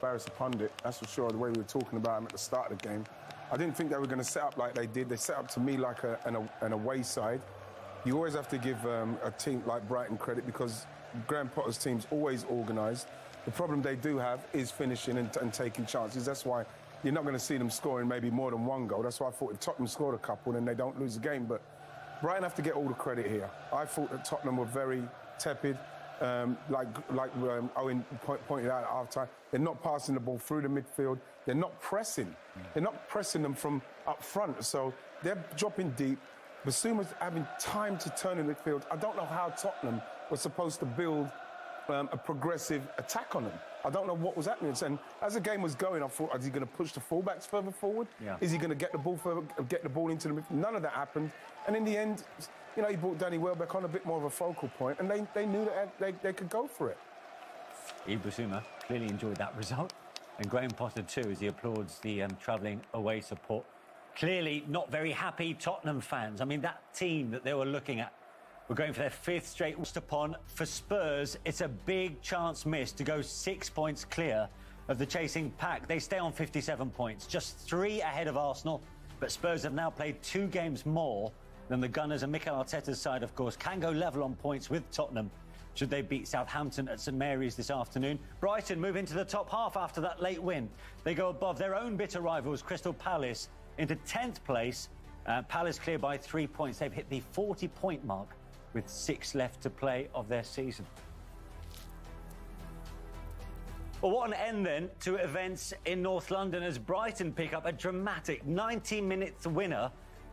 Embarrass a pundit, that's for sure, the way we were talking about him at the start of the game. I didn't think they were going to set up like they did. They set up to me like an away side. You always have to give a team like Brighton credit because Graham Potter's team's always organised. The problem they do have is finishing and taking chances. That's why you're not going to see them scoring maybe more than one goal. That's why I thought if Tottenham scored a couple, then they don't lose the game. But Brighton have to get all the credit here. I thought that Tottenham were very tepid. Like Owen pointed out at half-time, they're not passing the ball through the midfield. They're not pressing. They're not pressing them from up front. So they're dropping deep. Basuma's having time to turn in midfield. I don't know how Tottenham was supposed to build a progressive attack on them. I don't know what was happening. And as the game was going, I thought, is he going to push the fullbacks further forward? Yeah. Is he going to get the ball into the midfield? None of that happened. And in the end, you know, he brought Danny Welbeck on a bit more of a focal point, and they knew that they could go for it. Basuma clearly enjoyed that result, and Graham Potter too, as he applauds the travelling away support. Clearly not very happy Tottenham fans. I mean, that team that they were looking at were going for their 5th straight upon. For Spurs, it's a big chance missed to go 6 points clear of the chasing pack. They stay on 57 points, just 3 ahead of Arsenal, but Spurs have now played 2 games more than the Gunners, and Mikel Arteta's side, of course, can go level on points with Tottenham should they beat Southampton at St Mary's this afternoon. Brighton move into the top half after that late win. They go above their own bitter rivals, Crystal Palace, into 10th place. Palace clear by 3 points. They've hit the 40-point mark with 6 left to play of their season. Well, what an end then to events in North London as Brighton pick up a dramatic 90-minute winner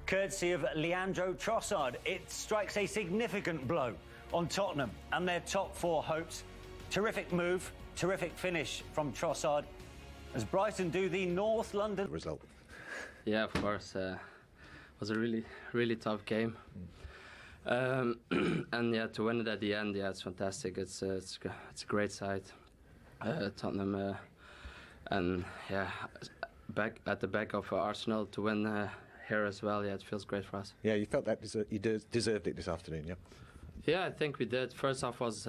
courtesy of Leandro Trossard. It strikes a significant blow on Tottenham and their top 4 hopes. Terrific move, terrific finish from Trossard as Brighton do the North London result. Yeah, of course. It was a really tough game. And yeah, to win it at the end, yeah, it's fantastic. It's a great side, Tottenham, and yeah, back at the back of Arsenal to win here as well. Yeah, it feels great for us. Yeah, you felt that you deserved it this afternoon, yeah? Yeah, I think we did. First half was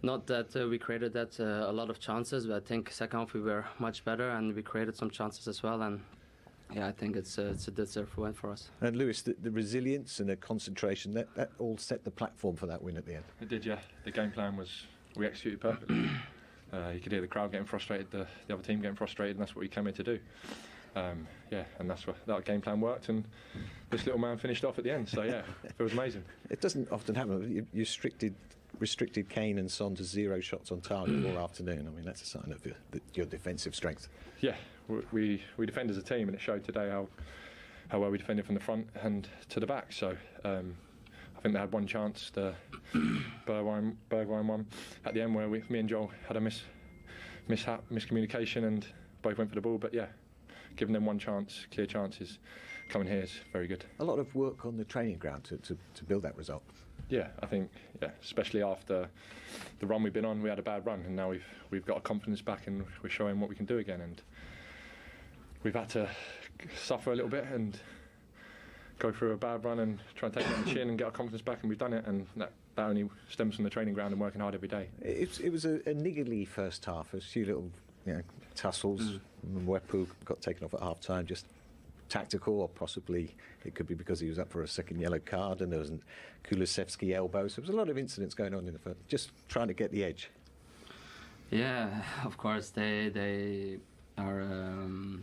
not that we created a lot of chances, but I think second half we were much better and we created some chances as well. And yeah, I think it's a deserved win for us. And Lewis, the resilience and the concentration, that all set the platform for that win at the end. It did, yeah. The game plan we executed perfectly. You could hear the crowd getting frustrated, the other team getting frustrated, and that's what we came here to do. Yeah, and that's what that game plan worked, and this little man finished off at the end. So yeah, it was amazing. It doesn't often happen. You restricted Kane and Son to 0 shots on target all afternoon. I mean, that's a sign of your defensive strength. Yeah, we defend as a team, and it showed today how well we defended from the front and to the back. So I think they had one chance, the Bergwijn one at the end, where me and Joel had a miscommunication, and both went for the ball. But yeah, giving them one chance, clear chances, coming here is very good. A lot of work on the training ground to build that result. Yeah, I think, especially after the run we've been on, we had a bad run, and now we've got our confidence back, and we're showing what we can do again. And we've had to suffer a little bit and go through a bad run and try and take it on the chin and get our confidence back, and we've done it. And that only stems from the training ground and working hard every day. It was a niggly first half, a few little tussles. Mwepu got taken off at half-time, just tactical, or possibly it could be because he was up for a second yellow card, and there was a Kulusevski elbow. So there was a lot of incidents going on in the first, just trying to get the edge. Yeah, of course, they are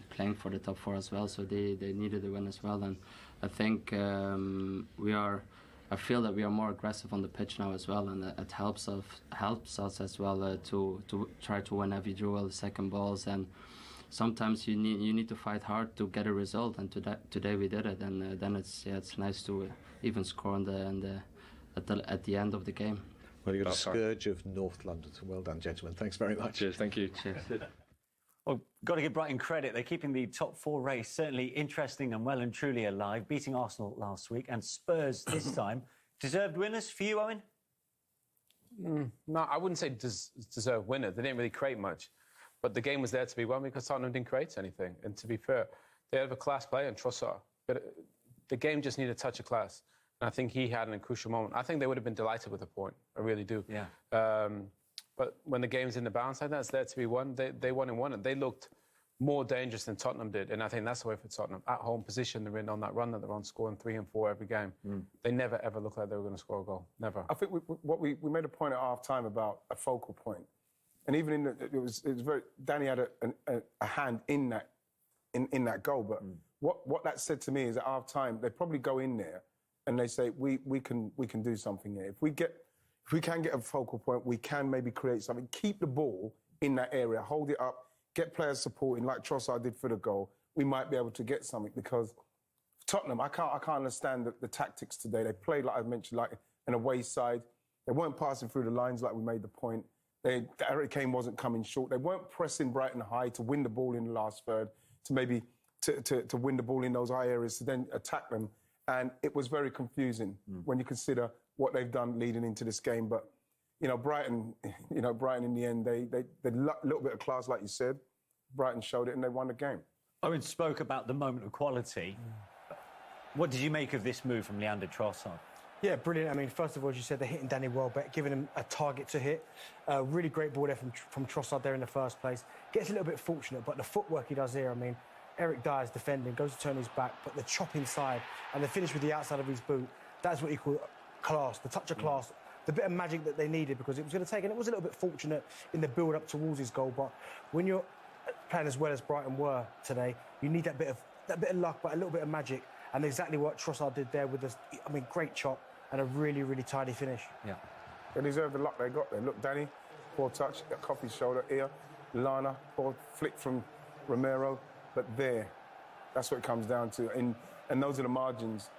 playing for the top 4 as well, so they needed a win as well. And I think I feel that we are more aggressive on the pitch now as well, and it helps us as well to try to win every duel, second balls, and sometimes you need to fight hard to get a result. And today we did it, and then it's nice to even score at the end of the game. Well, you're the scourge of North London. So well done, gentlemen. Thanks very much. Cheers. Thank you. Cheers. Well, got to give Brighton credit. They're keeping the top 4 race certainly interesting and well and truly alive, beating Arsenal last week, and Spurs this time. Deserved winners for you, Owen? No, I wouldn't say deserved winners. They didn't really create much. But the game was there to be won because Tottenham didn't create anything. And to be fair, they have a class player in Trossard. But the game just needed a touch of class. And I think he had it in a crucial moment. I think they would have been delighted with a point. I really do. Yeah. But But when the game's in the balance like that, it's there to be won. They won and won it. They looked more dangerous than Tottenham did, and I think that's the way for Tottenham. At home position, they're in on that run that they're on, scoring 3 and 4 every game. They never ever looked like they were going to score a goal. Never. I think we made a point at half time about a focal point, and even in it was very. Danny had a hand in that goal, but what that said to me is at half time they probably go in there and they say we can do something here. If we can get a focal point, we can maybe create something. Keep the ball in that area, hold it up. Get players supporting like Trossard did for the goal. We might be able to get something because Tottenham, I can't understand the tactics today. They played, like I mentioned, like an away side. They weren't passing through the lines like we made the point. Harry Kane wasn't coming short. They weren't pressing Brighton high to win the ball in the last third, to maybe to win the ball in those high areas to then attack them. And it was very confusing when you consider what they've done leading into this game. But Brighton in the end, they a little bit of class, like you said. Brighton showed it and they won the game. Owen spoke about the moment of quality. What did you make of this move from Leandro Trossard? Yeah, brilliant. I mean, first of all, as you said, they're hitting Danny Welbeck, giving him a target to hit. Really great ball there from Trossard there in the first place. Gets a little bit fortunate, but the footwork he does here, I mean, Eric Dyer's defending, goes to turn his back, but the chop inside and the finish with the outside of his boot, that's what you call class, the touch of class. The bit of magic that they needed because it was going to take, and it was a little bit fortunate in the build-up towards his goal, but when you're playing as well as Brighton were today, you need that bit of luck, but a little bit of magic, and exactly what Trossard did there with this, I mean, great chop and a really, really tidy finish. Yeah. They deserve the luck they got there. Look, Danny, poor touch, got Coffey's shoulder here. Lana, poor flick from Romero, but that's what it comes down to, and those are the margins.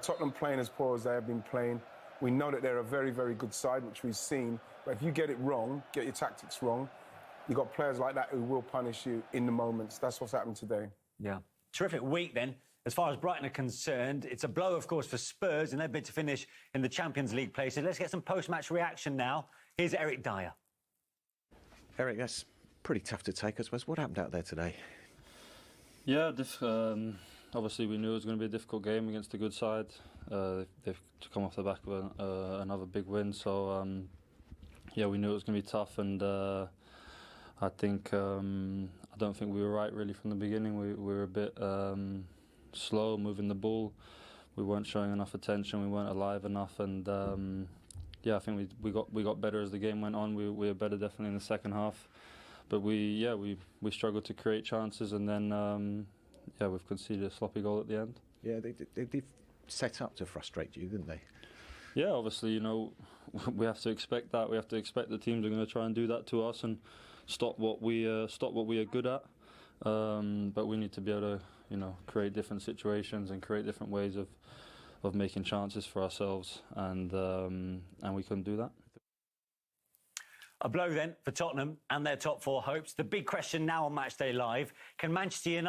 Tottenham playing as poor as they have been playing. We know that they're a very, very good side, which we've seen. But if you get it wrong, get your tactics wrong, you've got players like that who will punish you in the moments. That's what's happened today. Yeah. Terrific week, then. As far as Brighton are concerned, it's a blow, of course, for Spurs in their bid to finish in the Champions League places. Let's get some post-match reaction now. Here's Eric Dyer. Eric, that's pretty tough to take, I suppose. What happened out there today? Yeah, obviously we knew it was going to be a difficult game against a good side. They've come off the back of another big win, so yeah, we knew it was going to be tough, and I don't think we were right really from the beginning. We were a bit slow moving the ball. We weren't showing enough attention. We weren't alive enough, and yeah, I think we got better as the game went on. We were better definitely in the second half, but we struggled to create chances, and then yeah, we've conceded a sloppy goal at the end. Yeah, they set up to frustrate you, didn't they? Yeah, obviously, we have to expect that. We have to expect the teams are going to try and do that to us and stop what we are good at. But we need to be able to, create different situations and create different ways of making chances for ourselves, and we couldn't do that. A blow then for Tottenham and their top four hopes. The big question now on Matchday Live: can Manchester United